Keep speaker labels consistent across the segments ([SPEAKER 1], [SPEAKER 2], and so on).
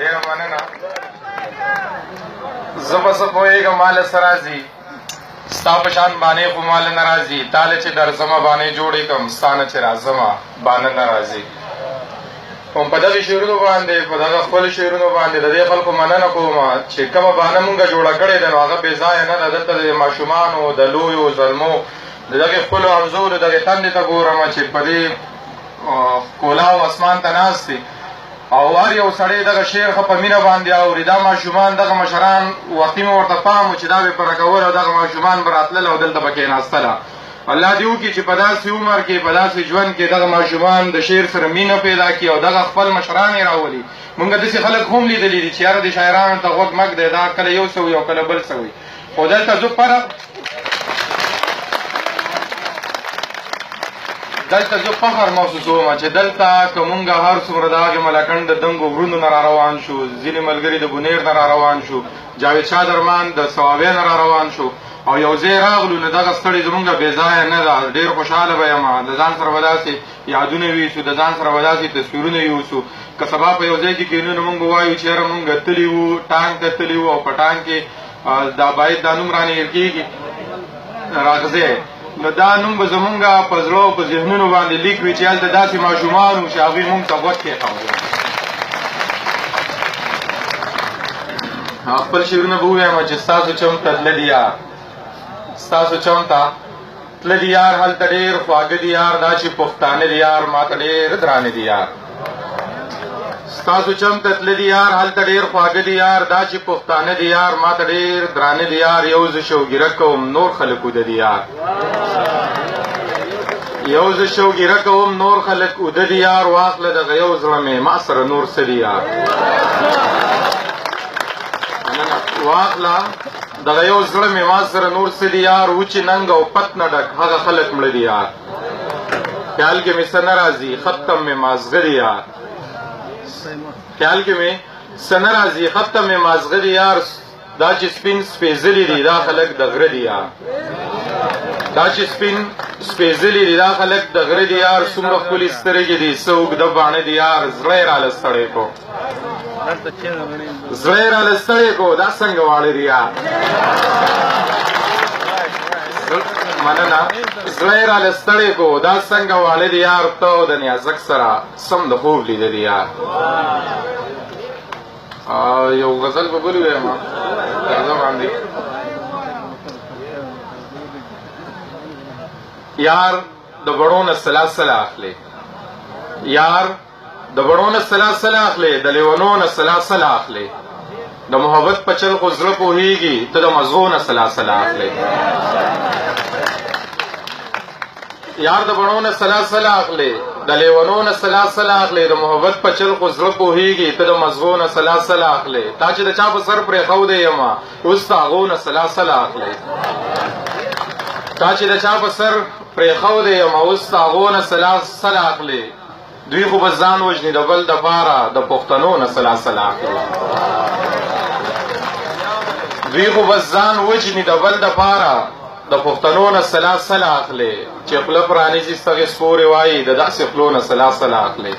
[SPEAKER 1] ډېره مننه. زه به څه پوهېږم ماله څه راځي، ستا په شان بانې خو ماله نه راځي. تاله چې درځمه بانې جوړې کړم، ستا نه چې راځمه بانه نه راځي. هم په دغې شعرونو باندې، په دغه خپلو شعرونو باندې د دې خلکو مننه کوم چې کومه بانه مونږ جوړه کړې ده نو هغه بې ځایه نه ده. دلته د ماشومانو د لویو زلمو د دغې خپلو حوزو د دغې تندې ته ګورم چې په دې ښکلا او اسمان ته ناست دي او هر یو سړی دغه شعر ښه په مینه باندې اوري. دا ماشومان دغه مشران وختي مې ورته پام و چې دا به پره کول او دغه ماشومان به راتلل او دلته به کېناستله. الله دې وکړي چې په داسې عمر کې په داسې ژوند کې دغه ماشومان د شعر سره مینه پیدا کړي او دغه خپل مشران یې راولي. مونږ داسې خلک هم لیدلي دي چې یاره د شاعرانو ته غوږ مږ دی، دا کله یو څه وي او کله بل څه وي. خو دلته زه فخر محسوسوم چې دلته که مونږ هر څومره د هغې ملکنډ د دنګو غرونو نه را روان شو، ځینې ملګري د بونیر نه را روان شو، جاوید شاه درمان د صوابۍ نه را روان شو او یو ځای راغلو نو دغه ستړې زمونږ بې ځایه نه ده. ډېر خوشحاله به یم، د ځان سره به داسې یادونه ویسو، د ځان سره به داسې تصویرونه یوسو. که سبا په یو ځای کې کینو نو مونږ به وایو چې یاره مونږ تللي وو، ټانک ته تللي وو او په ټانک کې دا باید دا نوم رانه هېر کېږي راغځی. نو دا نوم به زمونږ په زړه او په ذهنونو باندې لیک وي چې هلته داسې ماشومان وو چې هغوی مونږ ته غوږ کېښود. خپل شعرونه به ووایم چې ستاسو چم ته تللي یار، ستاسو چم ته تللي یار هلته ډېر خواږه دي یار، دا چې پښتانه دي یار ما ته ډېر درانه دي یار. ستاسو چم ته تللي یار هلته ډېر خواږه دي یار، دا چې پښتانه دي یار ما ته ډېر درانه دي یار. یو زه شوګیره کوم نور خلک اوده دي یار، یو زه شوګیره کوم نور خلک اوده دي یار. واخله دغه یو زړه مې ما سره نور څه دي یار، واخله دغه یو زړه مې ما سره نور څه دي یار. وچې ننګ او پت نه ډک هغه خلک مړه دي یار. خیال کې مې څه نه راځي ختم مې مازغه دي یار، خیال کې مې څه نه راځي ختم مې مازغه دي یار. دا چې سپین سپېڅلي دي دا خلک د غره دي یار، دا چې سپین سپېڅلي دي دا خلک د غره دي یار. څومره ښکلي سترګې دي څه اوږده باڼه دي یار. زړه یې راله ستړی کو، زړه یې راله ستړی کو، دا څنګه واړه دي یار. مننه. زړه یې راله ستړی کو، دا څنګه واړه دي یار. ته او د نیازک سره سم د خوب لیدلي یار. یو غزل به بل ووایم درځه باندې. یار د بړو نه سلاسله اخلي، یار د بړو نه سلاسله اخلي، د لیونو نه سلاسله اخلي. د محبت په چل خو زړه پوهېږي، ته د مزغو نه سلاسله اخلي. یار د بړو نه سلاسله اخلي، د لیونو نه سلاسله اخلي. د محبت په چل خو زړه پوهېږي، ته د مزغو نه سلاسله اخلي. تا چې د چا په سر پرېښودی یمه اوس د هغو نه سلاسله اخلي. تا چې د چا په سر پرېښودی یمه اوس د هغو نه سلاسله اخلي. دوی خو به ځان وژني د بل دپاره، د پښتنو نه سلاسله اخلي. دوی خو به ځان وژني د بل دپاره، د پښتنو نه سلاسله اخلي. چې خوله پرانیزي ستغې سپورې وایي د داسې خولو نه سلاسله اخلي.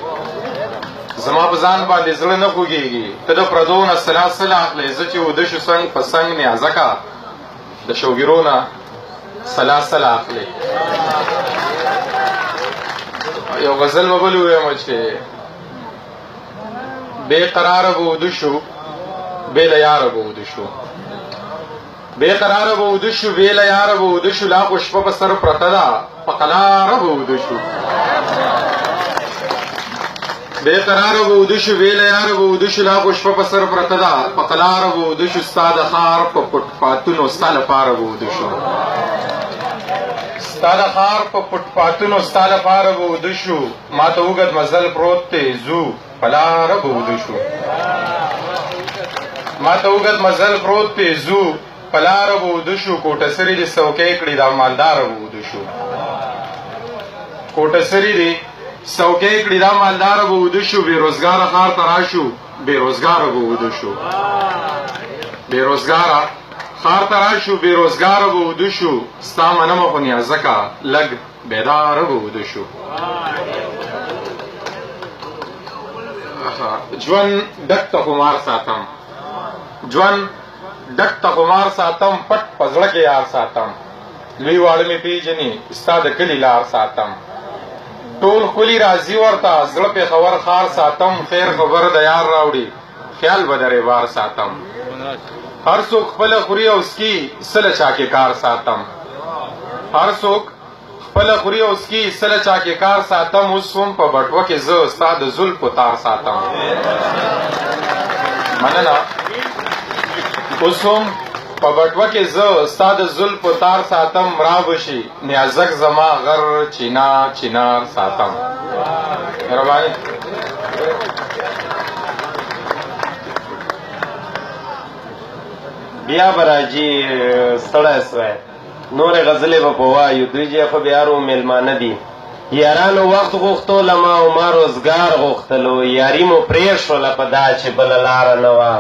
[SPEAKER 1] زما په ځان باندې زړه نه خوږېږي، ته د پردو نه سلاسله اخلي. زه چې وده شو څنګ په څنګ نیازکه د شوګیرو نه سلاسله اخلي. یو غزل به بل ووایم چې بې قراره به وده شو بې له یاره به وده شو، بې قراره به وده شو بې له یاره به وده شو. لا خو شپه په سر پرته ده په قلاره به وده شو، بې قراره به وده شو بې له یاره به وده شو. لا خو شپه په سر پرته ده په قلاره به وده شو. ستا د ښار په پټپاتونو ستا لپاره به وده شو، ستا د ښار په پټپاتونو ستا لپاره به وده شو. ما ته اوږد مزل پروت دی ځو په لاره به وده شو، ما ته اوږد مزل پروت دی ځو په لاره به وده شو. کوټه سري دې څوکۍ کړي دا مالداره به وده شو، کوټه سري دې څوکۍ کړي دا مالداره به وده شو. بېروزګاره ښار ته راشو بېروزګاره به وده شو، بېروزګاره ښار ته راشو بېروزګاره به وده شو. ستا منمه خو نیازکه لږ بیداره به وده شو. ژوند ډک ته خمار ساتم، ژوند ډک ته خمار ساتم، پټ په زړه کې یار ساتم، لوی واړه مې پیژني ستا د کلي لار ساتم، ټول ښکلي راځي ورته زړه پېښور ښار ساتم، خیر خبر د یار راوړي خیال به درې بار ساتم، هر څوک خپله خوري او سکي سله چا کې کار ساتم، هر څوک خپله خوري او سکي سله چا کې کار ساتم، اوس هم په بټوه کې زه ستا د زلفو تار ساتم. مننه. اوس هم په بټوه کې زه ستا د زلفو تار ساتم، رابشي نیازک زما غر چینا چینار ساتم. مهرباني.
[SPEAKER 2] بیا به راځي ستړی سوی نورې غزلې به په وایو، دوی چې خو بیا رو میلمانه دي. یارانو وخت غوښتو له ما او ما روزګار غوښتلو، یاري مو پرېښوله په دا چې بله لاره نه وه.